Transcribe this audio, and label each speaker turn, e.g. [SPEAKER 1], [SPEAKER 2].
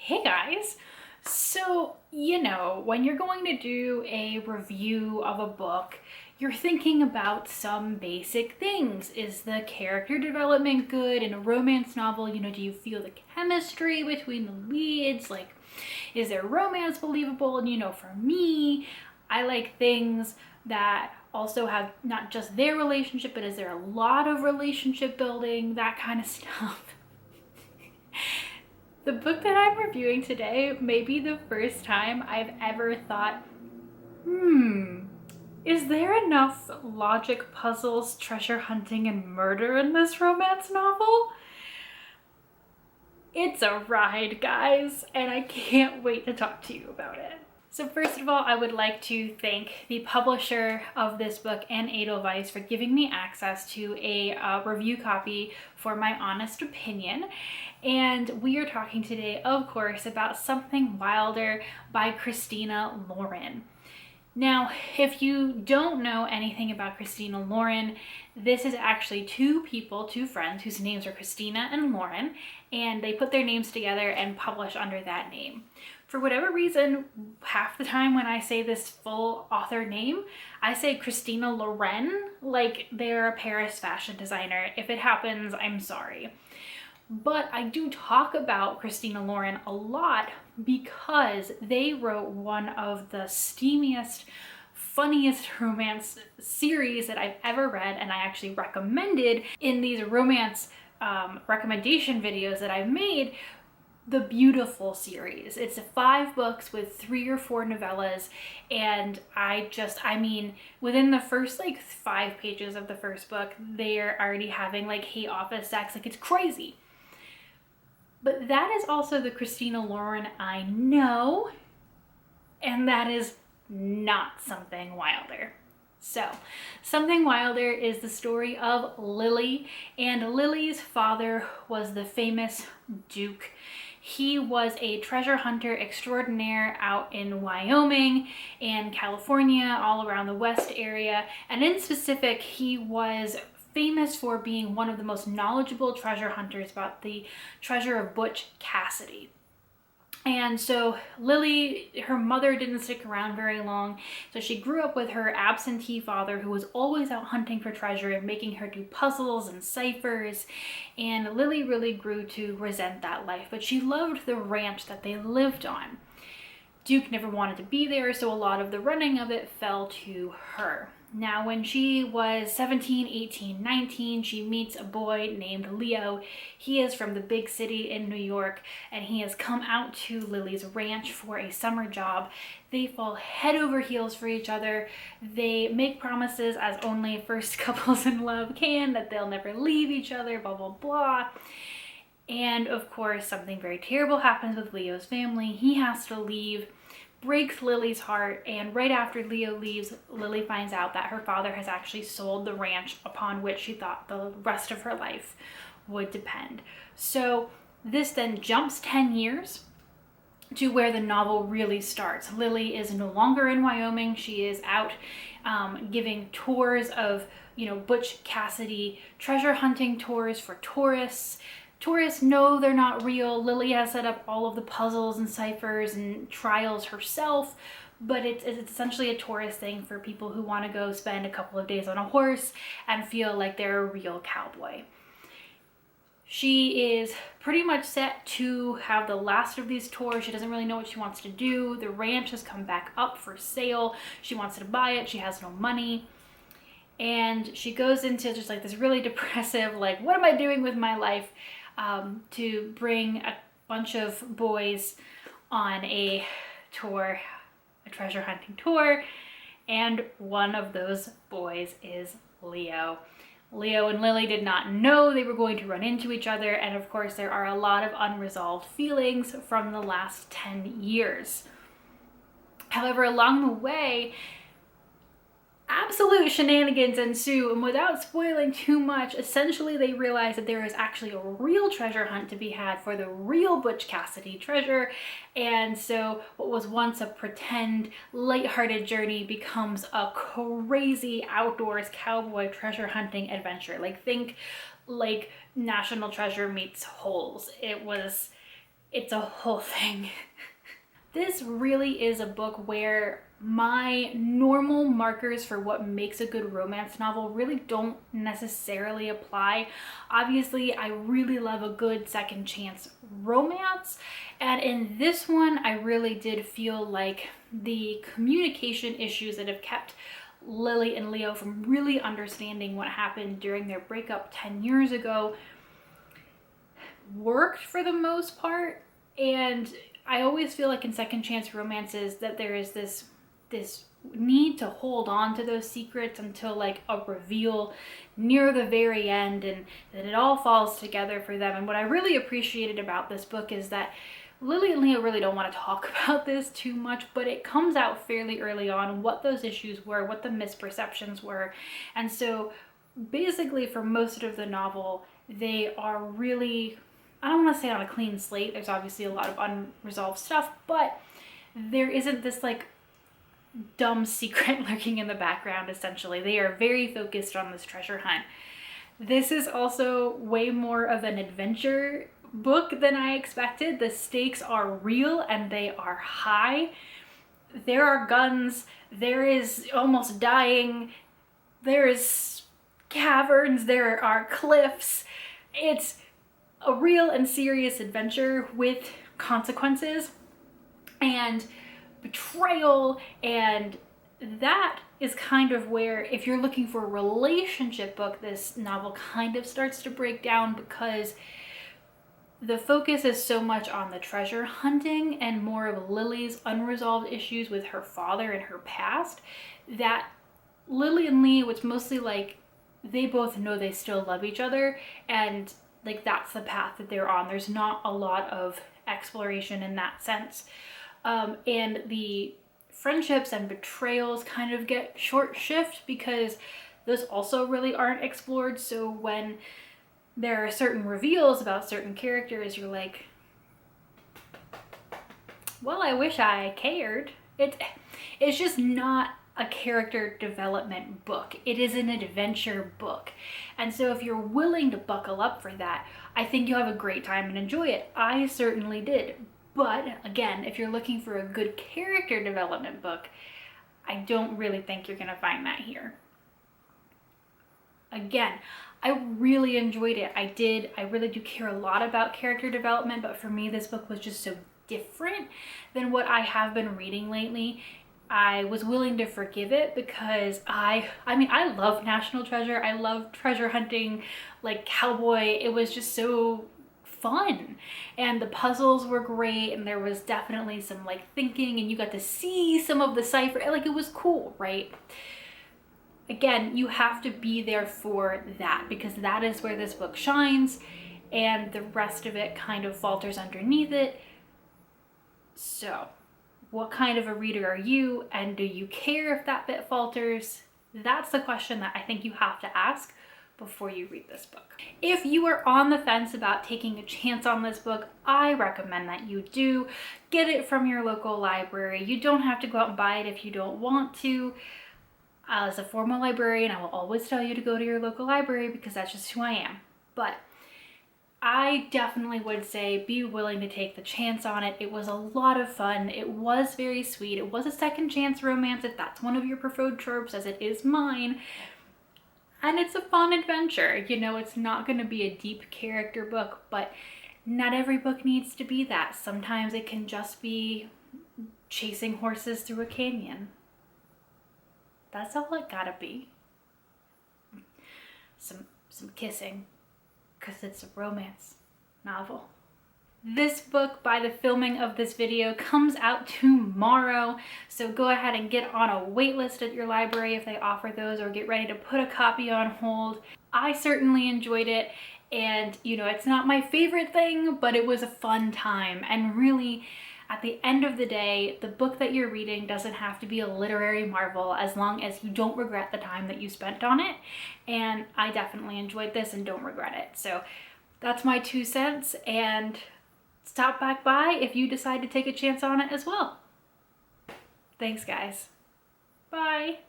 [SPEAKER 1] Hey guys! So, when you're going to do a review of a book, you're thinking about some basic things. Is the character development good? In a romance novel, do you feel the chemistry between the leads? Like, is their romance believable? And for me, I like things that also have not just their relationship, but is there a lot of relationship building, that kind of stuff. The book that I'm reviewing today may be the first time I've ever thought, is there enough logic puzzles, treasure hunting, and murder in this romance novel? It's a ride, guys, and I can't wait to talk to you about it. So first of all, I would like to thank the publisher of this book and Edelweiss for giving me access to a review copy for my honest opinion. And we are talking today, of course, about Something Wilder by Christina Lauren. Now, if you don't know anything about Christina Lauren, this is actually two friends whose names are Christina and Lauren, and they put their names together and publish under that name. For whatever reason, half the time when I say this full author name, I say Christina Lauren, like they're a Paris fashion designer. If it happens, I'm sorry. But I do talk about Christina Lauren a lot because they wrote one of the steamiest, funniest romance series that I've ever read, and I actually recommended in these romance recommendation videos that I've made, the Beautiful series. It's 5 books with 3 or 4 novellas, and within the first 5 pages of the first book, they're already having hate office sex. It's crazy. But that is also the Christina Lauren I know, and that is not Something Wilder. So, Something Wilder is the story of Lily, and Lily's father was the famous Duke. He was a treasure hunter extraordinaire out in Wyoming and California, all around the West area, and in specific, he was famous for being one of the most knowledgeable treasure hunters about the treasure of Butch Cassidy. And so Lily, her mother didn't stick around very long, so she grew up with her absentee father who was always out hunting for treasure and making her do puzzles and ciphers, and Lily really grew to resent that life, but she loved the ranch that they lived on. Duke never wanted to be there, so a lot of the running of it fell to her. Now, when she was 17, 18, 19, she meets a boy named Leo. He is from the big city in New York, and he has come out to Lily's ranch for a summer job. They fall head over heels for each other. They make promises, as only first couples in love can, that they'll never leave each other, blah, blah, blah. And of course, something very terrible happens with Leo's family. He has to leave, breaks Lily's heart, and right after Leo leaves, Lily finds out that her father has actually sold the ranch upon which she thought the rest of her life would depend. So this then jumps 10 years to where the novel really starts. Lily is no longer in Wyoming. She is out giving tours of, Butch Cassidy treasure hunting tours for tourists. Tourists know they're not real. Lily has set up all of the puzzles and ciphers and trials herself, but it's essentially a tourist thing for people who want to go spend a couple of days on a horse and feel like they're a real cowboy. She is pretty much set to have the last of these tours. She doesn't really know what she wants to do. The ranch has come back up for sale. She wants to buy it. She has no money. And she goes into just this really depressive, what am I doing with my life? To bring a bunch of boys on a tour, a treasure hunting tour, and one of those boys is Leo. Leo and Lily did not know they were going to run into each other, and of course there are a lot of unresolved feelings from the last 10 years. However, along the way, absolute shenanigans ensue, and without spoiling too much, essentially they realize that there is actually a real treasure hunt to be had for the real Butch Cassidy treasure, and so what was once a pretend lighthearted journey becomes a crazy outdoors cowboy treasure hunting adventure. Think National Treasure meets Holes. It's a whole thing. This really is a book where my normal markers for what makes a good romance novel really don't necessarily apply. Obviously, I really love a good second chance romance, and in this one, I really did feel like the communication issues that have kept Lily and Leo from really understanding what happened during their breakup 10 years ago worked for the most part. And I always feel like in second chance romances that there is this need to hold on to those secrets until like a reveal near the very end, and that it all falls together for them. And what I really appreciated about this book is that Lily and Leo really don't want to talk about this too much, but it comes out fairly early on what those issues were, what the misperceptions were. And so basically for most of the novel, they are really, I don't want to say on a clean slate. There's obviously a lot of unresolved stuff, but there isn't this like dumb secret lurking in the background, essentially. They are very focused on this treasure hunt. This is also way more of an adventure book than I expected. The stakes are real and they are high. There are guns, there is almost dying, there is caverns, there are cliffs. It's a real and serious adventure with consequences and betrayal, and that is kind of where, if you're looking for a relationship book, this novel kind of starts to break down, because the focus is so much on the treasure hunting and more of Lily's unresolved issues with her father and her past, that Lily and Leo, it's mostly like they both know they still love each other, and like that's the path that they're on. There's not a lot of exploration in that sense. And the friendships and betrayals kind of get short shift because those also really aren't explored. So when there are certain reveals about certain characters, you're like, well, I wish I cared. It's just not a character development book. It is an adventure book. And so if you're willing to buckle up for that, I think you'll have a great time and enjoy it. I certainly did. But again, if you're looking for a good character development book, I don't really think you're gonna find that here. Again, I really enjoyed it. I really do care a lot about character development, but for me, this book was just so different than what I have been reading lately. I was willing to forgive it because I love National Treasure. I love treasure hunting, like cowboy. It was just so fun, and the puzzles were great, and there was definitely some like thinking, and you got to see some of the cipher. Like, it was cool, right? Again, you have to be there for that, because that is where this book shines, and the rest of it kind of falters underneath it. So what kind of a reader are you, and do you care if that bit falters? That's the question that I think you have to ask before you read this book. If you are on the fence about taking a chance on this book, I recommend that you do. Get it from your local library. You don't have to go out and buy it if you don't want to. As a former librarian, I will always tell you to go to your local library because that's just who I am. But I definitely would say be willing to take the chance on it. It was a lot of fun. It was very sweet. It was a second chance romance, if that's one of your preferred tropes, as it is mine. And it's a fun adventure. You know, it's not going to be a deep character book, but not every book needs to be that. Sometimes it can just be chasing horses through a canyon. That's all it gotta be. Some kissing, because it's a romance novel. This book, by the filming of this video, comes out tomorrow, so go ahead and get on a wait list at your library if they offer those, or get ready to put a copy on hold. I certainly enjoyed it, and you know, it's not my favorite thing, but it was a fun time. And really, at the end of the day, the book that you're reading doesn't have to be a literary marvel as long as you don't regret the time that you spent on it. And I definitely enjoyed this and don't regret it. So that's my 2 cents, and stop back by if you decide to take a chance on it as well. Thanks, guys. Bye.